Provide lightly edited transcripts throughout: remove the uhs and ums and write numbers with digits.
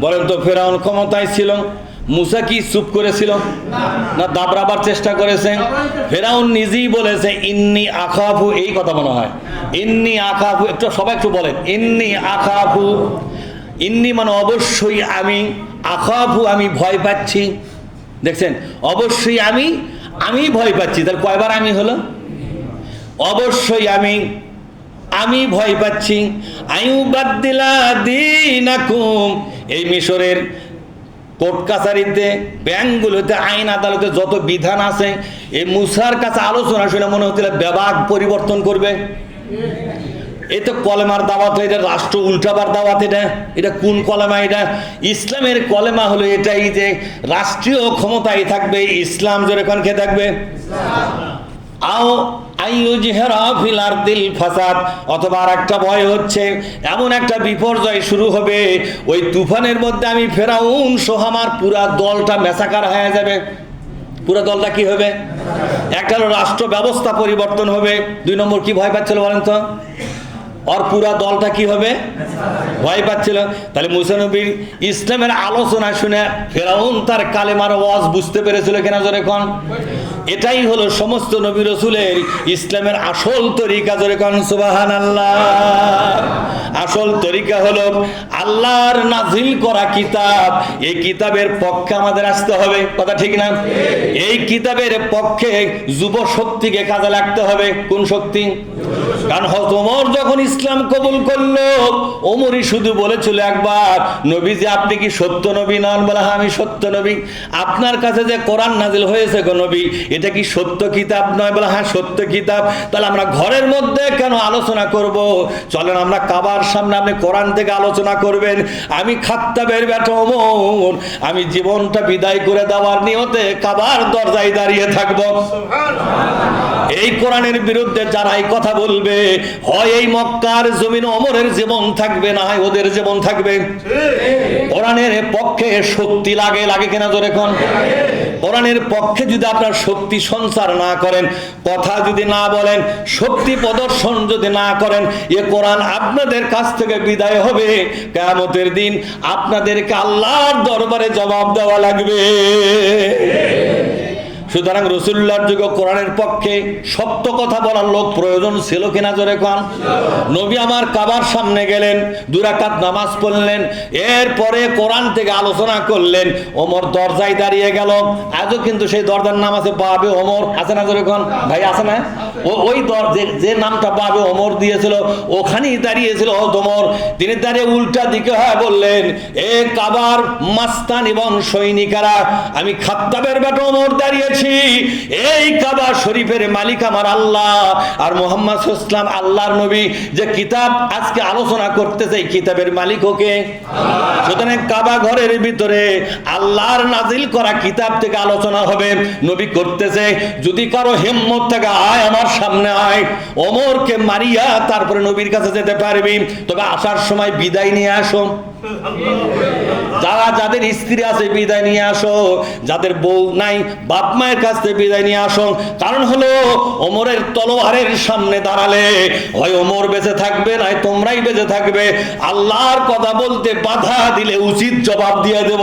বলেন তো ফেরাউন ক্ষমতায় ছিল, মুসা কি চুপ করেছিল না দাবড়াবার চেষ্টা করেছে? ফেরাউন নিজেই বলেছে ইন্নি আখাফু, এই কথা মনে হয় ইন্নি আখাফু, একটু সবাই একটু বলেন ইন্নি আখাফু। ইন্নি মানে অবশ্যই আমি, আখাফু আমি ভয় পাচ্ছি। দেখছেন, অবশ্যই আমি ভয় পাচ্ছি, তাহলে কয়বার আমি হলো? অবশ্যই আমি ভয় পাচ্ছি। আইয়ুবাদদিলা দীনাকুম, এই মিশরের কোর্ট কাছারিতে, ব্যাংকগুলোতে, আইন আদালতে যত বিধান আছে, এই মুসার কাছে আলোচনা শুনে মনে হচ্ছিল বিভাগ পরিবর্তন করবে। এই তো কলেমার দাওয়াত, এটা রাষ্ট্র উল্টাবার দাওয়াত। এটা কোন কলেমা? এটা ইসলামের কলেমা হলো এটাই যে রাষ্ট্রীয় ক্ষমতায় থাকবে ইসলাম, জোরে কোন কে থাকবে? আও আইয়ুজহিরা ফিল আরদিল ফাসাদ, অথবা আর একটা ভয় হচ্ছে এমন একটা বিপর্যয় শুরু হবে, ওই তুফানের মধ্যে আমি ফেরাউন সহ আমার পুরা দলটা মেসাকার হয়ে যাবে। পুরো দলটা কি হবে? একটা হলো রাষ্ট্র ব্যবস্থা পরিবর্তন হবে। 2 নম্বর কি ভয় পাচ্ছিল বলেন তো? আর পুরা দলটা কি হবে? ভয় পাচ্ছিল। তাহলে মুসা নবীর ইসলামের আলোচনা শুনে ফেরাউন তার কালেমার ওয়াজ বুঝতে পেরেছিল কিনা জোরে কোন? এটাই হলো সমস্ত নবী রাসূলের ইসলামের আসল তরিকা, জোরে কোন সুবহানাল্লাহ। আসল তরিকা হলো আল্লাহর নাজিল করা কিতাব, এই কিতাবের পক্ষে আমাদের আসতে হবে, কথা ঠিক না? এই কিতাবের পক্ষে যুব শক্তিকে কাজে লাগতে হবে। কোন শক্তি? কারণ হযরত ওমর যখন ইসলাম কবুল করলো, ওমরই শুধু বলেছিল একবার, নবীজি আপনি কি সত্য নবী নন? বলে হ্যাঁ আমি সত্য নবী। আপনার কাছে যে কোরআন নাজিল হয়েছে গো নবী, এটা কি সত্য কিতাব নয়? বলে হ্যাঁ সত্য কিতাব। তাহলে আমরা ঘরের মধ্যে কেন আলোচনা করব? চলেন আমরা কাবার সামনে, আপনি কোরআন থেকে আলোচনা করবেন। আমি খাত্তাবের বেটা ওমর, আমি জীবনটা বিদায় করে দেওয়ার নিয়তে কাবার দরজায় দাঁড়িয়ে থাকবো। এই কোরআনের বিরুদ্ধে যারাই কথা বলবে, হয় এই মক্কার জমিন ওমরের জীবন থাকবে, না হয় ওদের জীবন থাকবে। কোরআনের পক্ষে শক্তি লাগে কিনা জোরে কোন? কোরআনের পক্ষে যদি আপনার শক্তি সঞ্চার না করেন, কথা যদি না বলেন, শক্তি প্রদর্শন যদি না করেন, এ কোরআন আপনাদের কাছ থেকে বিদায় হবে। কিয়ামতের দিন আপনাদেরকে আল্লাহর দরবারে জবাব দেওয়া লাগবে। সুতরাং রাসূলুল্লাহর যুগে কোরআনের পক্ষে সত্য কথা বলার লোক প্রয়োজন ছিল কিনা জোরে কোন? নবী আমার কাবার সামনে গেলেন, 2 রাকাত নামাজ পড়লেন, এরপরে কোরআন থেকে আলোচনা করলেন। ওমর দরজায় দাঁড়িয়ে গেল। আজও কিন্তু সেই দরজার নাম আছে বাবে ওমর, আছে না জোরে কোন? ভাই আছে না? ওই যে নামটা বাবে ওমর দিয়েছিল, ওখানেই দাঁড়িয়েছিল ওমর। তিনি দাঁড়িয়ে উল্টা দিকে হয়ে বললেন, এ কাবার মাস্তান এবং সৈনিকেরা, আমি খাত্তাবের বেটা ওমর দাঁড়িয়েছি। এই কাবা শরীফের মালিক আমার আল্লাহ, আর মুহাম্মদ সাল্লাল্লাহু আলাইহি ওয়াসাল্লাম আল্লাহর নবী। যে কিতাব আজকে আলোচনা করতেছে, এই কিতাবের মালিক ওকে। সুতরাং কাবা ঘরের ভিতরে আল্লাহর নাজিল করা কিতাব থেকে আলোচনা হবে, নবী করতেছে। যদি কারো হিম্মত থাকে আয় আমার সামনে আয়, ওমরকে মারিয়া তারপরে নবীর কাছে যেতে পারবি, তবে আসার সময় বিদায় নিয়ে আসো। যাদের স্ত্রী আছে বিদায় নিয়ে আসো, যাদের বউ নাই বাপ মায়ের কাছ থেকে বিদায় নিয়ে আসো। কারণ হলো ওমরের তলোয়ারের সামনে দাঁড়ালে হয় ওমর বেঁচে থাকবে, নয় তোমরাই বেঁচে থাকবে। আল্লাহর কথা বলতে বাধা দিলে উচিত জবাব দিয়ে দেব।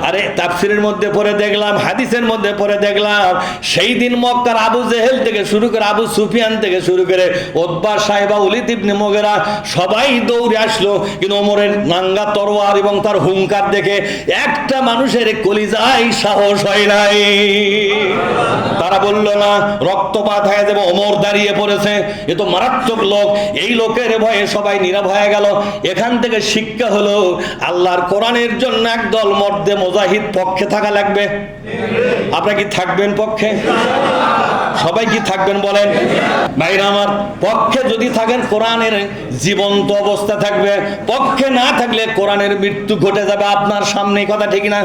আরে তাফসীরের মধ্যে পড়ে দেখলাম, হাদিসের মধ্যে পড়ে দেখলাম, সেই দিন মক্কার আবু জেহেল থেকে শুরু করে আবু সুফিয়ান থেকে শুরু করে উতবা, সাইবা, ওলীদ ইবনে মুগীরা সবাই দৌড়ে আসলো। কিন্তু ওমরের নাঙ্গা তরোয়ার এবং তার হুঙ্কার দেখে একটা মানুষের কলিজায় সাহস হয় নাই। তারা বলল না রক্তপাত হয়ে যাবে, ওমর দাঁড়িয়ে পড়েছে, এ তো মারাত্মক লোক। এই লোকের ভয়ে সবাই নীরব হয়ে গেল। এখান থেকে শিক্ষা হলো আল্লাহর কোরআনের জন্য একদল মর্দে মুজাহিদ পক্ষে থাকা লাগবে। আপনারা কি থাকবেন পক্ষে? সবাই কি থাকবেন বলেন? ভাইরা আমার, পক্ষে যদি থাকেন কোরআনের জীবন্ত অবস্থা থাকবে, পক্ষে না থাকলে কোরআনের মৃত্যু ঘটে যাবে আপনার সামনে, কথা ঠিক না?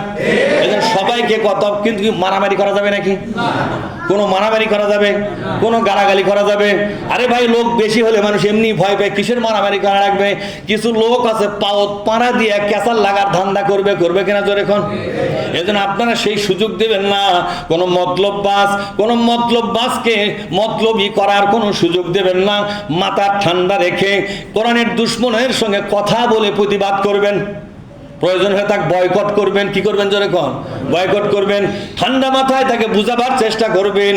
এজন্য সবাইকে কথা, কিন্তু মারামারি করা যাবে নাকি? কোনো মারামারি করা যাবে? কোনো গালাগালি করা যাবে? আরে ভাই, লোক বেশি হলে মানুষ এমনি ভয় পায়, কিসের মারামারি করা লাগবে? কিছু লোক আছে পাওত পাড়া দিয়ে ক্যাসাল লাগার ধান্দা করবে কিনা জোরে এখন? এজন্য আপনারা সেই সুযোগ দেবেন না। কোনো মতলববাজকে মতলবই করার কোনো সুযোগ দেবেন না। মাথা ঠান্ডা রেখে কোরআনের দুশমনের সঙ্গে কথা বলে প্রতিবাদ করবেন। প্রয়োজন হয়ে তাকে বয়কট করবেন। কি করবেন জোরে কোন? বয়কট করবেন। ঠান্ডা মাথায় তাকে বুঝাবার চেষ্টা করবেন।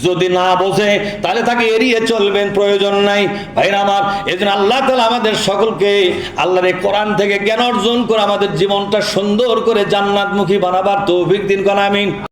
যদি না বোঝে তাহলে তাকে এড়িয়ে চলবেন, প্রয়োজন নাই। ভাইরা আমার, এজন্য আল্লাহ তাআলা আমাদের সকলকে আল্লাহর এই কোরআন থেকে জ্ঞান অর্জন করে আমাদের জীবনটা সুন্দর করে জান্নাতমুখী বানাবার তৌফিক দিন। কোন আমিন।